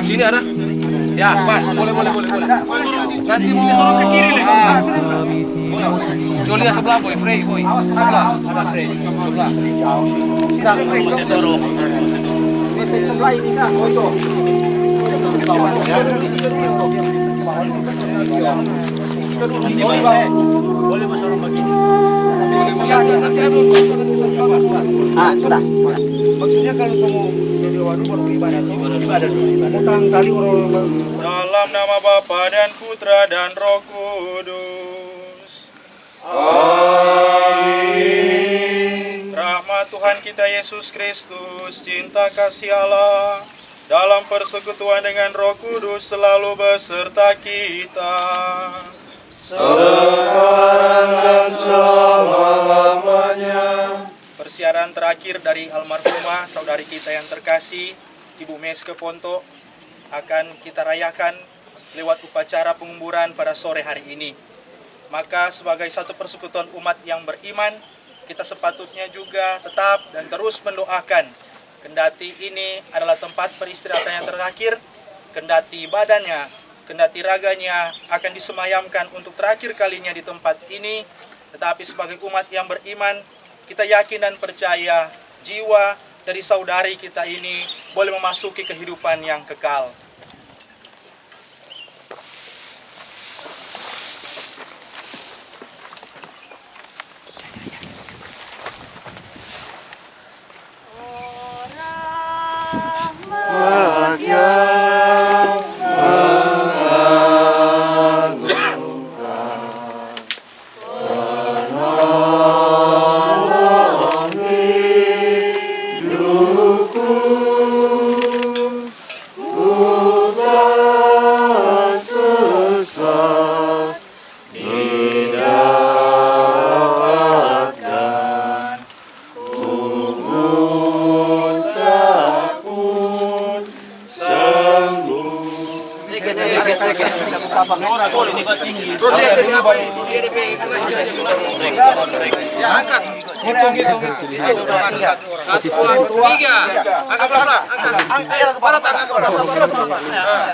Sini ada. Ya, pas. Boleh. Nanti mau suruh ke kiri lagi. Julia sebelah boy, Frey boy. Sebelah. Sebelah. Tidak, Frey dorong. Sebelah ini kan, ojo. Boleh masuk begini. Sudah. Maksudnya kalau semua waduh baru ibadah dulu. Mutang kali orang. Dalam nama Bapa dan Putra dan Roh Kudus. Amin. Rahmat Tuhan kita Yesus Kristus, cinta kasih Allah, dalam persekutuan dengan Roh Kudus selalu beserta kita. Sekarang dan selama-lamanya. Persiaran terakhir dari almarhumah saudari kita yang terkasih, Ibu Meske Ponto, akan kita rayakan lewat upacara penguburan pada sore hari ini. Maka sebagai satu persekutuan umat yang beriman, kita sepatutnya juga tetap dan terus mendoakan, kendati ini adalah tempat peristirahatan yang terakhir, kendati badannya, kendati raganya akan disemayamkan untuk terakhir kalinya di tempat ini, tetapi sebagai umat yang beriman, kita yakin dan percaya jiwa dari saudari kita ini boleh memasuki kehidupan yang kekal.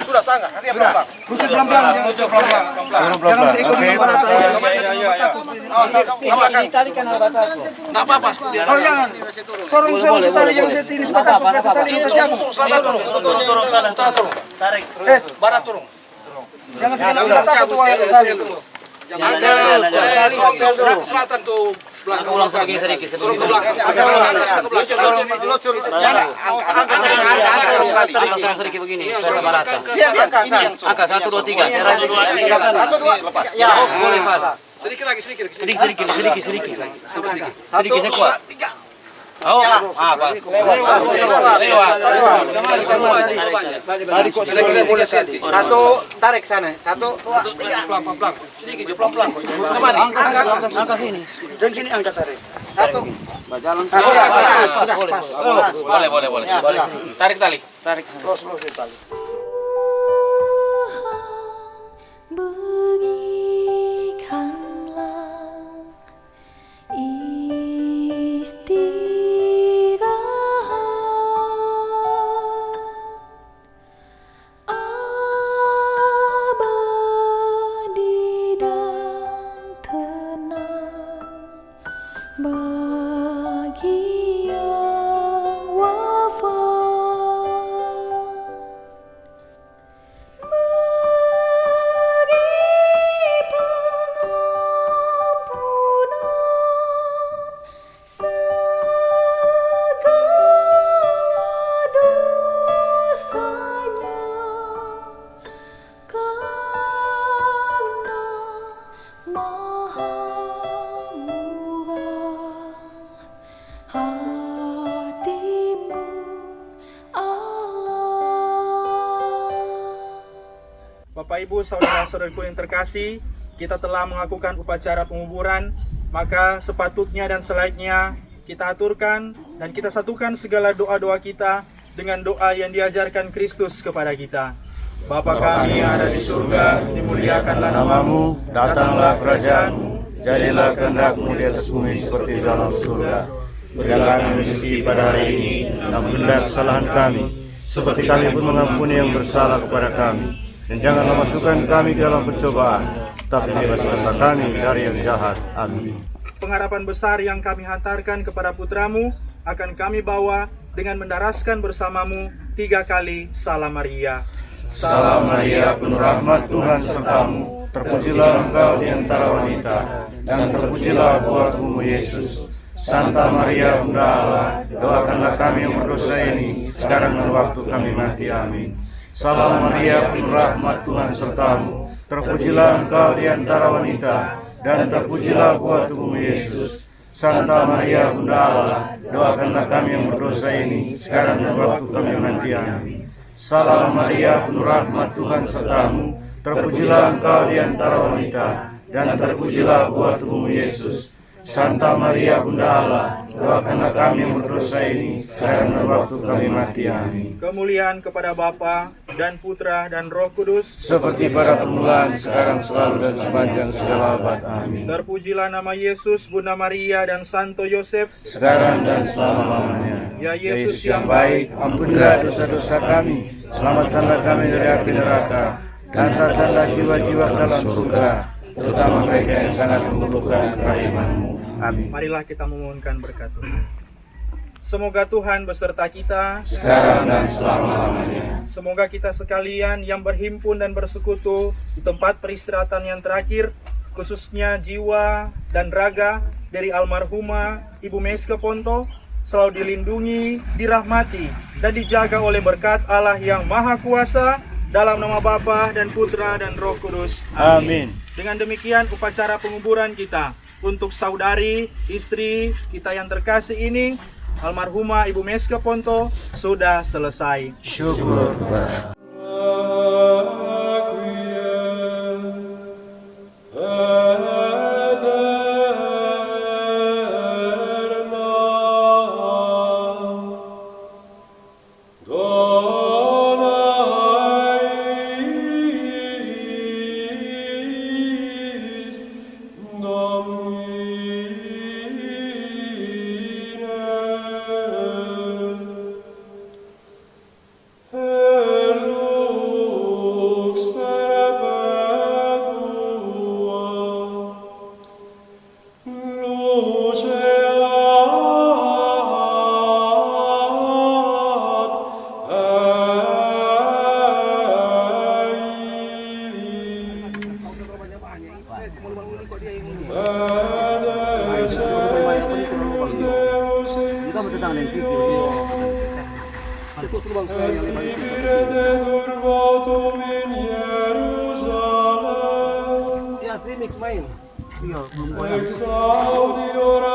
Sudah setengah, nanti pelan-pelan. Kucuk pelan-pelan. Jangan seikut nggak apa-apa. Oh jangan. Sorong tali yang ini sepatah tali yang terjatuh. Selatan turun. Utara turun. Tarik. Barat turun. Jangan sekali tali. Jangan selatan tuh. Ulang sedikit. Suruh ke belakang. Angkat sedikit begini. Angkat 1, 2, 3. Ya, boleh Pak. Sedikit lagi. Sedikit sekuat. Oh, pas. Tadi kok sedikit boleh senti. Satu, tarik sana. 1, 2, 3. Pelan-pelan. Sedikit pelan-pelan. Angkat sini. Dan sini angkat tarik. 1. Jalan. Boleh. Tarik tali. Tarik. Terus tali. bagi yang wafat, bagi pengampunan segala dosanya, karena Maha murah hatimu Allah. Bapak Ibu, saudara-saudaraku yang terkasih, kita telah melakukan upacara penguburan, maka sepatutnya dan selainnya kita aturkan dan kita satukan segala doa-doa kita dengan doa yang diajarkan Kristus kepada kita. Bapa kami yang ada di surga, dimuliakanlah namamu, datanglah kerajaan-Mu, jadilah kehendak-Mu di atas bumi seperti di dalam surga. Berilah kami rezeki pada hari ini, dan ampunilah kesalahan kami, seperti kami pun mengampuni yang bersalah kepada kami. Dan janganlah masukkan kami ke dalam pencobaan, tapi bebaskanlah kami dari yang jahat. Amin. Pengharapan besar yang kami hantarkan kepada putramu akan kami bawa dengan mendaraskan bersamamu 3 kali Salam Maria. Salam Maria, penuh rahmat Tuhan sertamu, terpujilah engkau di antara wanita, dan terpujilah buah tubuhmu Yesus. Santa Maria Bunda Allah, doakanlah kami yang berdosa ini, sekarang dan waktu kami mati. Amin. Salam Maria, penuh rahmat Tuhan sertamu, terpujilah engkau di antara wanita, dan terpujilah buah tubuhmu Yesus. Santa Maria Bunda Allah, doakanlah kami yang berdosa ini, sekarang dan waktu kami mati. Amin. Salam Maria, penuh rahmat Tuhan sertamu, terpujilah engkau di antara wanita, dan terpujilah buah tubuhmu Yesus. Santa Maria Bunda Allah, doakanlah kami yang berdosa ini, sekarang dan waktu kami mati. Amin. Kemuliaan kepada Bapa dan Putra dan Roh Kudus, seperti pada permulaan, sekarang, selalu, dan sepanjang segala abad. Amin. Terpujilah nama Yesus, Bunda Maria, dan Santo Yosef, sekarang dan selama-lamanya. Ya Yesus yang baik, ampunilah dosa-dosa kami, selamatkanlah kami dari api neraka, hantarkanlah jiwa-jiwa ke dalam surga, terutama mereka yang sangat membutuhkan kerahiman-Mu. Amin. Marilah kita memohonkan berkat Tuhan. Semoga Tuhan beserta kita, sekarang dan selama-lamanya. Semoga kita sekalian yang berhimpun dan bersekutu di tempat peristirahatan yang terakhir, khususnya jiwa dan raga dari almarhumah Ibu Meske Ponto, selalu dilindungi, dirahmati, dan dijaga oleh berkat Allah yang Maha Kuasa, dalam nama Bapa dan Putra dan Roh Kudus. Amin. Dengan demikian upacara penguburan kita untuk saudari, istri kita yang terkasih ini, almarhumah Ibu Meske Ponto, sudah selesai. Syukur kepada Exaudi ora